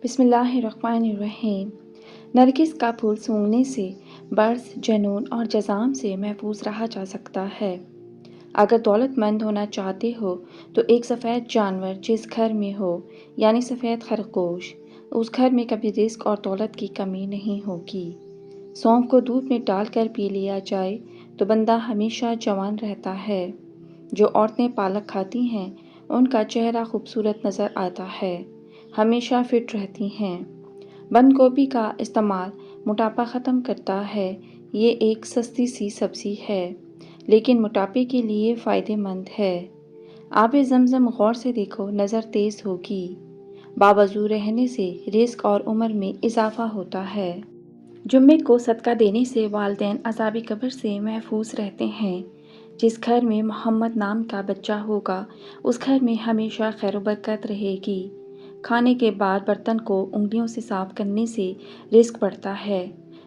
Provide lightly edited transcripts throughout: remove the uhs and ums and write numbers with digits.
بسم اللہ الرحمن الرحیم۔ نرگس کا پھول سونگھنے سے برس، جنون اور جذام سے محفوظ رہا جا سکتا ہے۔ اگر دولت مند ہونا چاہتے ہو تو ایک سفید جانور جس گھر میں ہو، یعنی سفید خرگوش، اس گھر میں کبھی رزق اور دولت کی کمی نہیں ہوگی۔ سونف کو دودھ میں ڈال کر پی لیا جائے تو بندہ ہمیشہ جوان رہتا ہے۔ جو عورتیں پالک کھاتی ہیں ان کا چہرہ خوبصورت نظر آتا ہے، ہمیشہ فٹ رہتی ہیں۔ بند گوبھی کا استعمال موٹاپا ختم کرتا ہے۔ یہ ایک سستی سی سبزی ہے لیکن موٹاپے کے لیے فائدہ مند ہے۔ آب زمزم غور سے دیکھو، نظر تیز ہوگی۔ باوضو رہنے سے رزق اور عمر میں اضافہ ہوتا ہے۔ جمعے کو صدقہ دینے سے والدین عذاب قبر سے محفوظ رہتے ہیں۔ جس گھر میں محمد نام کا بچہ ہوگا اس گھر میں ہمیشہ خیر و برکت رہے گی۔ کھانے کے بعد برتن کو انگلیوں سے صاف کرنے سے رزق بڑھتا ہے۔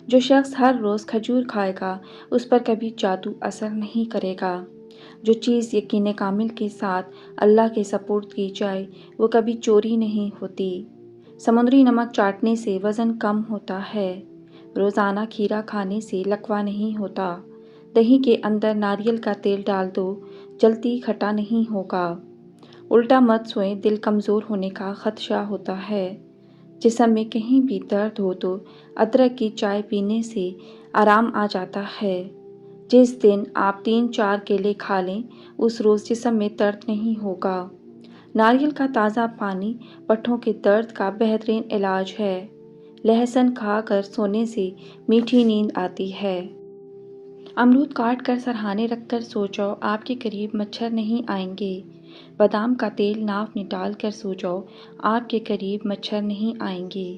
جو شخص ہر روز کھجور کھائے گا اس پر کبھی جادو اثر نہیں کرے گا۔ جو چیز یقین کامل کے ساتھ اللہ کے سپرد کی جائے وہ کبھی چوری نہیں ہوتی۔ سمندری نمک چاٹنے سے وزن کم ہوتا ہے۔ روزانہ کھیرا کھانے سے لکوہ نہیں ہوتا۔ دہی کے اندر ناریل کا تیل ڈال دو، جلدی کھٹا نہیں ہوگا۔ الٹا مت سوئیں، دل کمزور ہونے کا خدشہ ہوتا ہے۔ جسم میں کہیں بھی درد ہو تو ادرک کی چائے پینے سے آرام آ جاتا ہے۔ جس دن آپ 3-4 کیلے کھا لیں اس روز جسم میں درد نہیں ہوگا۔ ناریل کا تازہ پانی پٹھوں کے درد کا بہترین علاج ہے۔ لہسن کھا کر سونے سے میٹھی نیند آتی ہے۔ امرود کاٹ کر سرہانے رکھ کر سو جاؤ، آپ کے قریب مچھر نہیں آئیں گے۔ بادام کا تیل ناف میں ڈال کر سو جاؤ، آپ کے قریب مچھر نہیں آئیں گے۔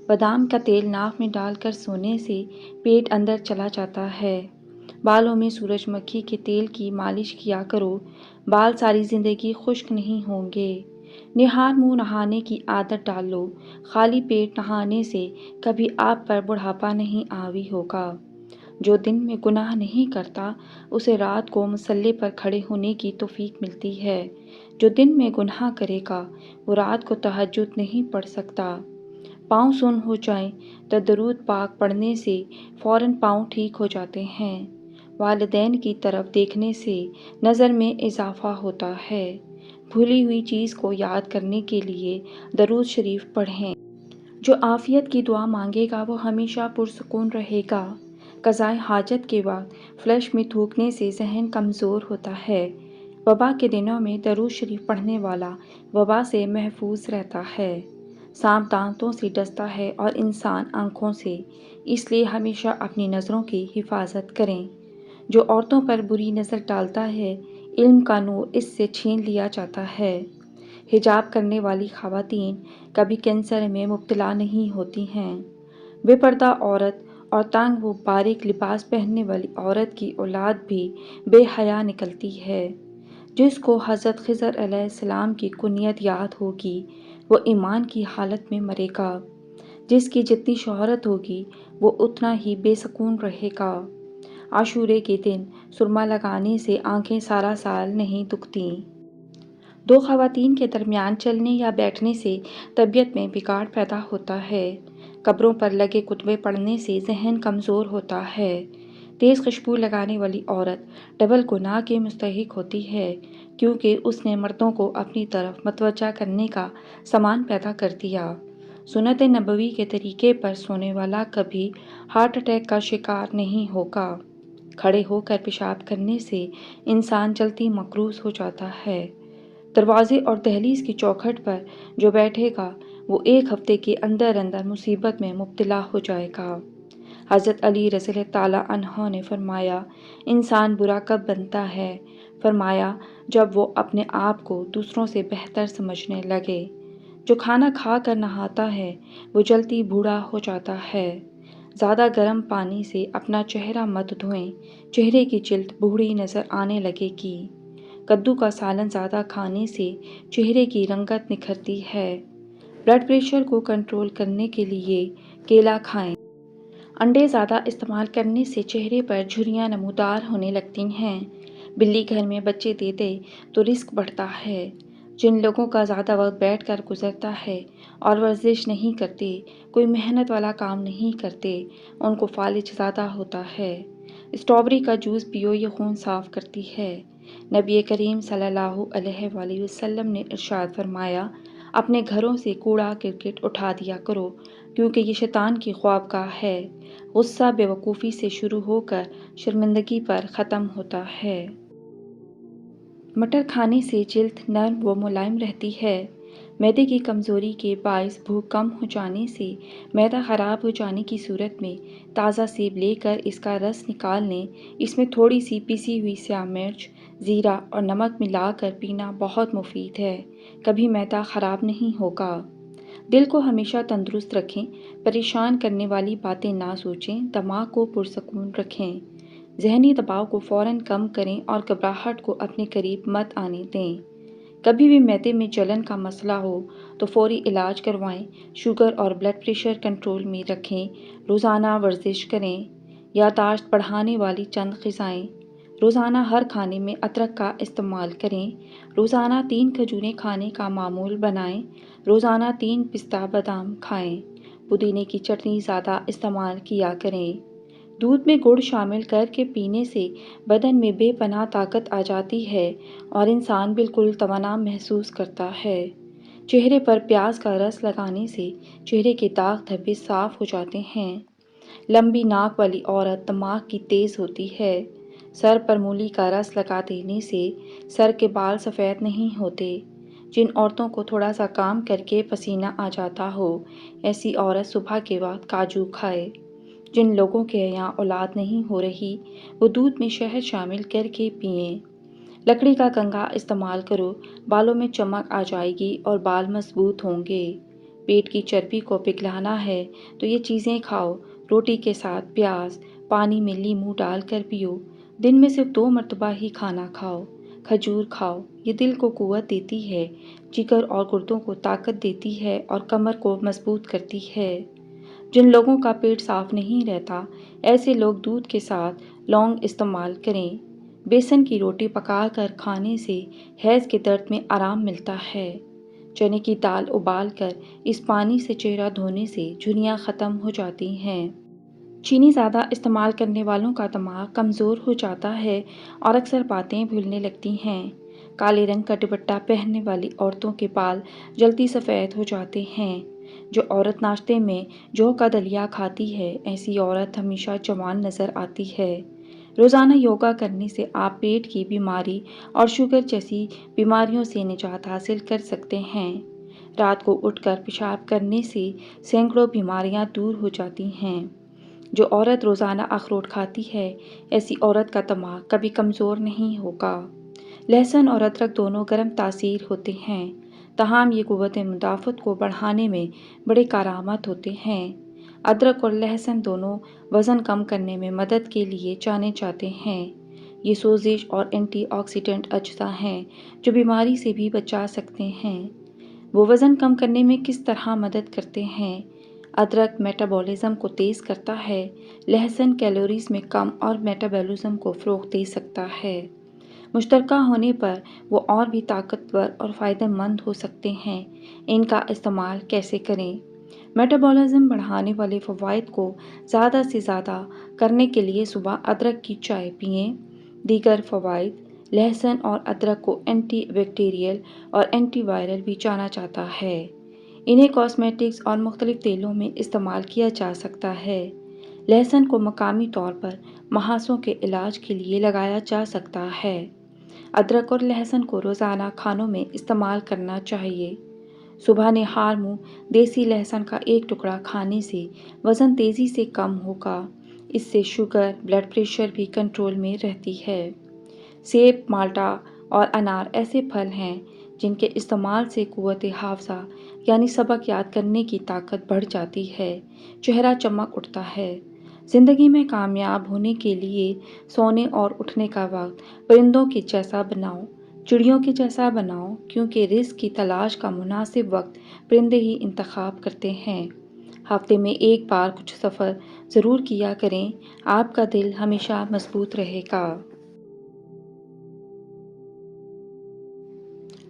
بادام کا تیل ناف میں ڈال کر سونے سے پیٹ اندر چلا جاتا ہے۔ بالوں میں سورج مکھی کے تیل کی مالش کیا کرو، بال ساری زندگی خشک نہیں ہوں گے۔ نہار منہ نہانے کی عادت ڈال لو، خالی پیٹ نہانے سے کبھی آپ پر بڑھاپا نہیں آوی ہوگا۔ جو دن میں گناہ نہیں کرتا اسے رات کو مصلی پر کھڑے ہونے کی توفیق ملتی ہے۔ جو دن میں گناہ کرے گا وہ رات کو تہجد نہیں پڑھ سکتا۔ پاؤں سن ہو جائیں تو درود پاک پڑھنے سے فوراً پاؤں ٹھیک ہو جاتے ہیں۔ والدین کی طرف دیکھنے سے نظر میں اضافہ ہوتا ہے۔ بھولی ہوئی چیز کو یاد کرنے کے لیے درود شریف پڑھیں۔ جو عافیت کی دعا مانگے گا وہ ہمیشہ پرسکون رہے گا۔ قضائے حاجت کے وقت فلش میں تھوکنے سے ذہن کمزور ہوتا ہے۔ وبا کے دنوں میں درود شریف پڑھنے والا وبا سے محفوظ رہتا ہے۔ سانپ دانتوں سے ڈستا ہے اور انسان آنکھوں سے، اس لیے ہمیشہ اپنی نظروں کی حفاظت کریں۔ جو عورتوں پر بری نظر ڈالتا ہے علم کا نور اس سے چھین لیا جاتا ہے۔ حجاب کرنے والی خواتین کبھی کینسر میں مبتلا نہیں ہوتی ہیں۔ بے پردہ عورت اور تنگ و باریک لباس پہننے والی عورت کی اولاد بھی بے حیا نکلتی ہے۔ جس کو حضرت خضر علیہ السلام کی کنیت یاد ہوگی وہ ایمان کی حالت میں مرے گا۔ جس کی جتنی شہرت ہوگی وہ اتنا ہی بے سکون رہے گا۔ عاشورے کے دن سرما لگانے سے آنکھیں سارا سال نہیں دکھتیں۔ دو خواتین کے درمیان چلنے یا بیٹھنے سے طبیعت میں بگاڑ پیدا ہوتا ہے۔ قبروں پر لگے کتبے پڑھنے سے ذہن کمزور ہوتا ہے۔ تیز خوشبو لگانے والی عورت ڈبل گناہ کی مستحق ہوتی ہے کیونکہ اس نے مردوں کو اپنی طرف متوجہ کرنے کا سامان پیدا کر دیا۔ سنت نبوی کے طریقے پر سونے والا کبھی ہارٹ اٹیک کا شکار نہیں ہوگا۔ کھڑے ہو کر پیشاب کرنے سے انسان جلدی مقروض ہو جاتا ہے۔ دروازے اور دہلیز کی چوکھٹ پر جو بیٹھے گا وہ ایک ہفتے کے اندر اندر مصیبت میں مبتلا ہو جائے گا۔ حضرت علی رضی اللہ تعالیٰ عنہ نے فرمایا، انسان برا کب بنتا ہے؟ فرمایا جب وہ اپنے آپ کو دوسروں سے بہتر سمجھنے لگے۔ جو کھانا کھا کر نہاتا ہے وہ جلدی بوڑھا ہو جاتا ہے۔ زیادہ گرم پانی سے اپنا چہرہ مت دھوئیں، چہرے کی جلد بوڑھی نظر آنے لگے گی۔ کدو کا سالن زیادہ کھانے سے چہرے کی رنگت نکھرتی ہے۔ بلڈ پریشر کو کنٹرول کرنے کے لیے کیلا کھائیں۔ انڈے زیادہ استعمال کرنے سے چہرے پر جھریاں نمودار ہونے لگتی ہیں۔ بلی گھر میں بچے دے دے تو رزق بڑھتا ہے۔ جن لوگوں کا زیادہ وقت بیٹھ کر گزرتا ہے اور ورزش نہیں کرتے، کوئی محنت والا کام نہیں کرتے، ان کو فالج زیادہ ہوتا ہے۔ اسٹرابیری کا جوس پیو، یہ خون صاف کرتی ہے۔ نبی کریم صلی اللہ علیہ وآلہ وسلم نے ارشاد فرمایا، اپنے گھروں سے کوڑا کرکٹ اٹھا دیا کرو، کیونکہ یہ شیطان کی خوابگاہ ہے۔ غصہ بے وقوفی سے شروع ہو کر شرمندگی پر ختم ہوتا ہے۔ مٹر کھانے سے جلد نرم و ملائم رہتی ہے۔ معدے کی کمزوری کے باعث بھوک کم ہو جانے سے معدہ خراب ہو جانے کی صورت میں تازہ سیب لے کر اس کا رس نکال لیں۔ اس میں تھوڑی سی پیسی ہوئی سیاہ مرچ، زیرہ اور نمک ملا کر پینا بہت مفید ہے۔ کبھی معدہ خراب نہیں ہوگا۔ دل کو ہمیشہ تندرست رکھیں، پریشان کرنے والی باتیں نہ سوچیں، دماغ کو پرسکون رکھیں۔ ذہنی دباؤ کو فوراً کم کریں اور گھبراہٹ کو اپنے قریب مت آنے دیں۔ کبھی بھی معدے میں جلن کا مسئلہ ہو تو فوری علاج کروائیں۔ شوگر اور بلڈ پریشر کنٹرول میں رکھیں۔ روزانہ ورزش کریں۔ یادداشت بڑھانے والی چند غذائیں۔ روزانہ ہر کھانے میں ادرک کا استعمال کریں۔ روزانہ 3 کھجوریں کھانے کا معمول بنائیں۔ روزانہ 3 پستہ بادام کھائیں۔ پودینے کی چٹنی زیادہ استعمال کیا کریں۔ دودھ میں گڑ شامل کر کے پینے سے بدن میں بے پناہ طاقت آ جاتی ہے اور انسان بالکل توانا محسوس کرتا ہے۔ چہرے پر پیاز کا رس لگانے سے چہرے کے داغ دھبے صاف ہو جاتے ہیں۔ لمبی ناک والی عورت دماغ کی تیز ہوتی ہے۔ سر پر مولی کا رس لگا دینے سے سر کے بال سفید نہیں ہوتے۔ جن عورتوں کو تھوڑا سا کام کر کے پسینہ آ جاتا ہو، ایسی عورت صبح کے وقت کاجو کھائے۔ جن لوگوں کے یہاں اولاد نہیں ہو رہی، وہ دودھ میں شہد شامل کر کے پئیں۔ لکڑی کا کنگھا استعمال کرو، بالوں میں چمک آ جائے گی اور بال مضبوط ہوں گے۔ پیٹ کی چربی کو پگھلانا ہے تو یہ چیزیں کھاؤ۔ روٹی کے ساتھ پیاز، پانی میں لیموں ڈال کر پیو۔ دن میں صرف 2 مرتبہ ہی کھانا کھاؤ۔ کھجور کھاؤ، یہ دل کو قوت دیتی ہے، جگر اور گردوں کو طاقت دیتی ہے اور کمر کو مضبوط کرتی ہے۔ جن لوگوں کا پیٹ صاف نہیں رہتا، ایسے لوگ دودھ کے ساتھ لونگ استعمال کریں۔ بیسن کی روٹی پکا کر کھانے سے حیض کے درد میں آرام ملتا ہے۔ چنے کی دال ابال کر اس پانی سے چہرہ دھونے سے جھریاں ختم ہو جاتی ہیں۔ چینی زیادہ استعمال کرنے والوں کا دماغ کمزور ہو جاتا ہے اور اکثر باتیں بھولنے لگتی ہیں۔ کالے رنگ کا دوپٹہ پہننے والی عورتوں کے بال جلدی سفید ہو جاتے ہیں۔ جو عورت ناشتے میں جو کا دلیا کھاتی ہے، ایسی عورت ہمیشہ جوان نظر آتی ہے۔ روزانہ یوگا کرنے سے آپ پیٹ کی بیماری اور شوگر جیسی بیماریوں سے نجات حاصل کر سکتے ہیں۔ رات کو اٹھ کر پیشاب کرنے سے سینکڑوں بیماریاں دور ہو جاتی ہیں۔ جو عورت روزانہ اخروٹ کھاتی ہے، ایسی عورت کا دماغ کبھی کمزور نہیں ہوگا۔ لہسن اور ادرک دونوں گرم تاثیر ہوتے ہیں، تاہم یہ قوت مدافعت کو بڑھانے میں بڑے کارآمد ہوتے ہیں۔ ادرک اور لہسن دونوں وزن کم کرنے میں مدد کے لیے جانے جاتے ہیں۔ یہ سوزش اور اینٹی آکسیڈنٹ اجزاء ہیں جو بیماری سے بھی بچا سکتے ہیں۔ وہ وزن کم کرنے میں کس طرح مدد کرتے ہیں؟ ادرک میٹابولزم کو تیز کرتا ہے۔ لہسن کیلوریز میں کم اور میٹابولزم کو فروغ دے سکتا ہے۔ مشترکہ ہونے پر وہ اور بھی طاقتور اور فائدہ مند ہو سکتے ہیں۔ ان کا استعمال کیسے کریں؟ میٹابولزم بڑھانے والے فوائد کو زیادہ سے زیادہ کرنے کے لیے صبح ادرک کی چائے پئیں۔ دیگر فوائد: لہسن اور ادرک کو اینٹی بیکٹیریل اور اینٹی وائرل بھی جانا جاتا ہے۔ انہیں کاسمیٹکس اور مختلف تیلوں میں استعمال کیا جا سکتا ہے۔ لہسن کو مقامی طور پر مہاسوں کے علاج کے لیے لگایا جا سکتا ہے۔ ادرک اور لہسن کو روزانہ کھانوں میں استعمال کرنا چاہیے۔ صبح نہار منہ دیسی لہسن کا ایک ٹکڑا کھانے سے وزن تیزی سے کم ہوگا۔ اس سے شوگر، بلڈ پریشر بھی کنٹرول میں رہتی ہے۔ سیب، مالٹا اور انار ایسے پھل ہیں جن کے استعمال سے قوت حافظہ یعنی سبق یاد کرنے کی طاقت بڑھ جاتی ہے، چہرہ چمک اٹھتا ہے۔ زندگی میں کامیاب ہونے کے لیے سونے اور اٹھنے کا وقت پرندوں کے جیسا بناؤ، چڑیوں کے جیسا بناؤ، کیونکہ رزق کی تلاش کا مناسب وقت پرندے ہی انتخاب کرتے ہیں۔ ہفتے میں ایک بار کچھ سفر ضرور کیا کریں، آپ کا دل ہمیشہ مضبوط رہے گا۔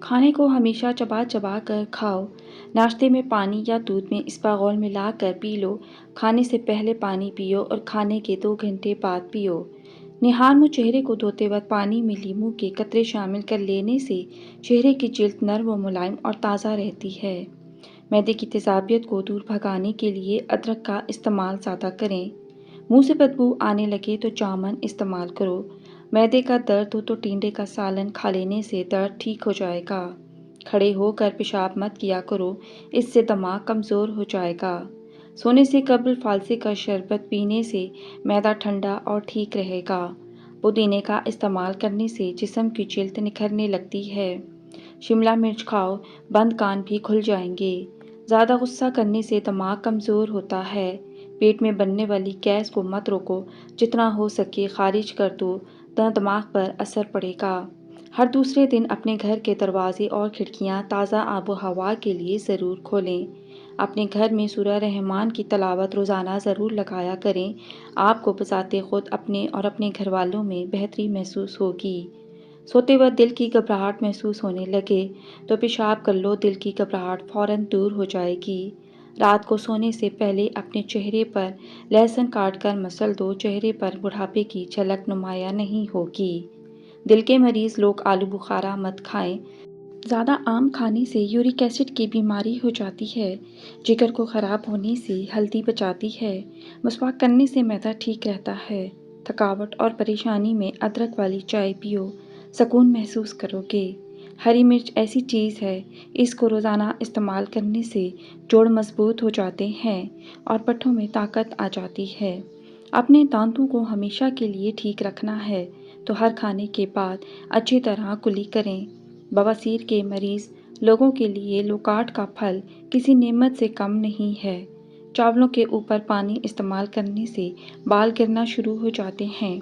کھانے کو ہمیشہ چبا چبا کر کھاؤ۔ ناشتے میں پانی یا دودھ میں اسپاغول ملا کر پی لو۔ کھانے سے پہلے پانی پیو اور کھانے کے 2 گھنٹے بعد پیو۔ نہار منہ چہرے کو دھوتے وقت پانی میں لیموں کے قطرے شامل کر لینے سے چہرے کی جلد نرم و ملائم اور تازہ رہتی ہے۔ معدے کی تیزابیت کو دور بھگانے کے لیے ادرک کا استعمال زیادہ کریں۔ منہ سے بدبو آنے لگے تو جامن استعمال کرو۔ معدے کا درد ہو تو ٹینڈے کا سالن کھا لینے سے درد ٹھیک ہو جائے گا۔ کھڑے ہو کر پیشاب مت کیا کرو، اس سے دماغ کمزور ہو جائے گا۔ سونے سے قبل فالسے کا شربت پینے سے معدہ ٹھنڈا اور ٹھیک رہے گا۔ پودینے کا استعمال کرنے سے جسم کی جلد نکھرنے لگتی ہے۔ شملہ مرچ کھاؤ، بند کان بھی کھل جائیں گے۔ زیادہ غصہ کرنے سے دماغ کمزور ہوتا ہے۔ پیٹ میں بننے والی گیس کو مت روکو، جتنا ہو سکے خارج کر دو، نہ دماغ پر اثر پڑے گا۔ ہر دوسرے دن اپنے گھر کے دروازے اور کھڑکیاں تازہ آب و ہوا کے لیے ضرور کھولیں۔ اپنے گھر میں سورہ رحمان کی تلاوت روزانہ ضرور لگایا کریں۔ آپ کو بذات خود اپنے اور اپنے گھر والوں میں بہتری محسوس ہوگی۔ سوتے وقت دل کی گھبراہٹ محسوس ہونے لگے تو پیشاب کر لو، دل کی گھبراہٹ فوراً دور ہو جائے گی۔ رات کو سونے سے پہلے اپنے چہرے پر لہسن کاٹ کر مسل دو، چہرے پر بڑھاپے کی جھلک نمایاں نہیں ہوگی۔ دل کے مریض لوگ آلو بخارا مت کھائیں۔ زیادہ آم کھانے سے یورک ایسڈ کی بیماری ہو جاتی ہے۔ جگر کو خراب ہونے سے ہلدی بچاتی ہے۔ مسواک کرنے سے معدہ ٹھیک رہتا ہے۔ تھکاوٹ اور پریشانی میں ادرک والی چائے پیو، سکون محسوس کرو گے۔ ہری مرچ ایسی چیز ہے، اس کو روزانہ استعمال کرنے سے جوڑ مضبوط ہو جاتے ہیں اور پٹھوں میں طاقت آ جاتی ہے۔ اپنے دانتوں کو ہمیشہ کے لیے ٹھیک رکھنا ہے تو ہر کھانے کے بعد اچھی طرح کلی کریں۔ بواسیر کے مریض لوگوں کے لیے لوکارٹ کا پھل کسی نعمت سے کم نہیں ہے۔ چاولوں کے اوپر پانی استعمال کرنے سے بال گرنا شروع ہو جاتے ہیں۔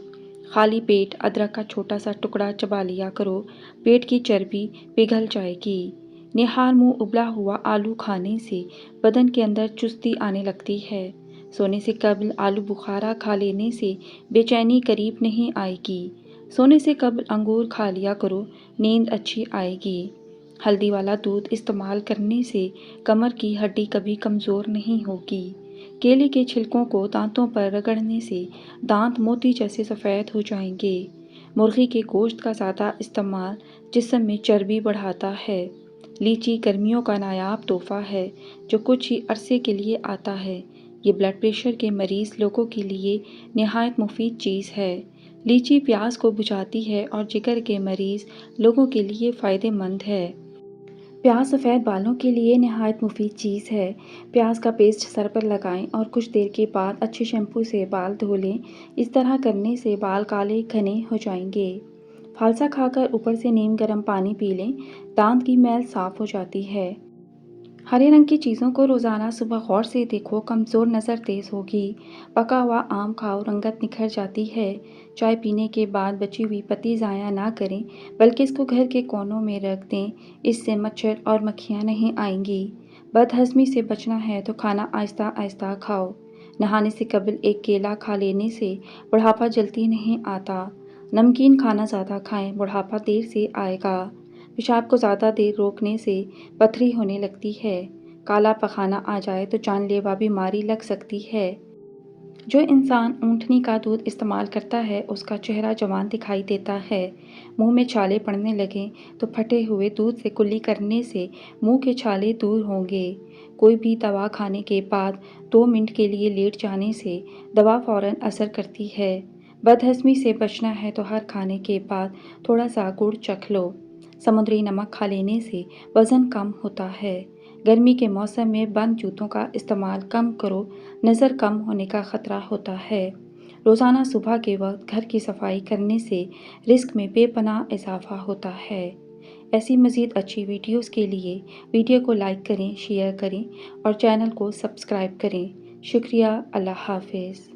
خالی پیٹ ادرک کا چھوٹا سا ٹکڑا چبا لیا کرو، پیٹ کی چربی پگھل جائے گی۔ نہار منہ ابلا ہوا آلو کھانے سے بدن کے اندر چستی آنے لگتی ہے۔ سونے سے قبل آلو بخارا کھا لینے سے بے چینی قریب نہیں آئے گی۔ سونے سے قبل انگور کھا لیا کرو، نیند اچھی آئے گی۔ ہلدی والا دودھ استعمال کرنے سے کمر کی ہڈی کبھی کمزور نہیں ہوگی۔ کیلے کے چھلکوں کو دانتوں پر رگڑنے سے دانت موتی جیسے سفید ہو جائیں گے۔ مرغی کے گوشت کا زیادہ استعمال جسم میں چربی بڑھاتا ہے۔ لیچی گرمیوں کا نایاب تحفہ ہے جو کچھ ہی عرصے کے لیے آتا ہے۔ یہ بلڈ پریشر کے مریض لوگوں کے لیے نہایت مفید چیز ہے۔ لیچی پیاس کو بجھاتی ہے اور جگر کے مریض لوگوں کے لیے فائدہ مند ہے۔ پیاز سفید بالوں کے لیے نہایت مفید چیز ہے۔ پیاز کا پیسٹ سر پر لگائیں اور کچھ دیر کے بعد اچھے شیمپو سے بال دھو لیں۔ اس طرح کرنے سے بال کالے گھنے ہو جائیں گے۔ فالسا کھا کر اوپر سے نیم گرم پانی پی لیں، دانت کی میل صاف ہو جاتی ہے۔ ہرے رنگ کی چیزوں کو روزانہ صبح غور سے دیکھو، کمزور نظر تیز ہوگی۔ پکا ہوا آم کھاؤ، رنگت نکھر جاتی ہے۔ چائے پینے کے بعد بچی ہوئی پتی ضائع نہ کریں بلکہ اس کو گھر کے کونوں میں رکھ دیں، اس سے مچھر اور مکھیاں نہیں آئیں گی۔ بد ہضمی سے بچنا ہے تو کھانا آہستہ آہستہ کھاؤ۔ نہانے سے قبل ایک کیلا کھا لینے سے بڑھاپا جلدی نہیں آتا۔ نمکین کھانا زیادہ کھائیں، بڑھاپا دیر سے آئے گا۔ پیشاب کو زیادہ دیر روکنے سے پتھری ہونے لگتی ہے۔ کالا پخانہ آ جائے تو جان لیوا بیماری لگ سکتی ہے۔ جو انسان اونٹنی کا دودھ استعمال کرتا ہے اس کا چہرہ جوان دکھائی دیتا ہے۔ منہ میں چھالے پڑنے لگیں تو پھٹے ہوئے دودھ سے کلی کرنے سے منہ کے چھالے دور ہوں گے۔ کوئی بھی دوا کھانے کے بعد 2 منٹ کے لیے لیٹ جانے سے دوا فوراً اثر کرتی ہے۔ بد ہضمی سے بچنا ہے تو ہر کھانے کے بعد تھوڑا سا گڑ چکھ لو۔ سمندری نمک کھا لینے سے وزن کم ہوتا ہے۔ گرمی کے موسم میں بند جوتوں کا استعمال کم کرو، نظر کم ہونے کا خطرہ ہوتا ہے۔ روزانہ صبح کے وقت گھر کی صفائی کرنے سے رزق میں بے پناہ اضافہ ہوتا ہے۔ ایسی مزید اچھی ویڈیوز کے لیے ویڈیو کو لائک کریں، شیئر کریں اور چینل کو سبسکرائب کریں۔ شکریہ، اللہ حافظ۔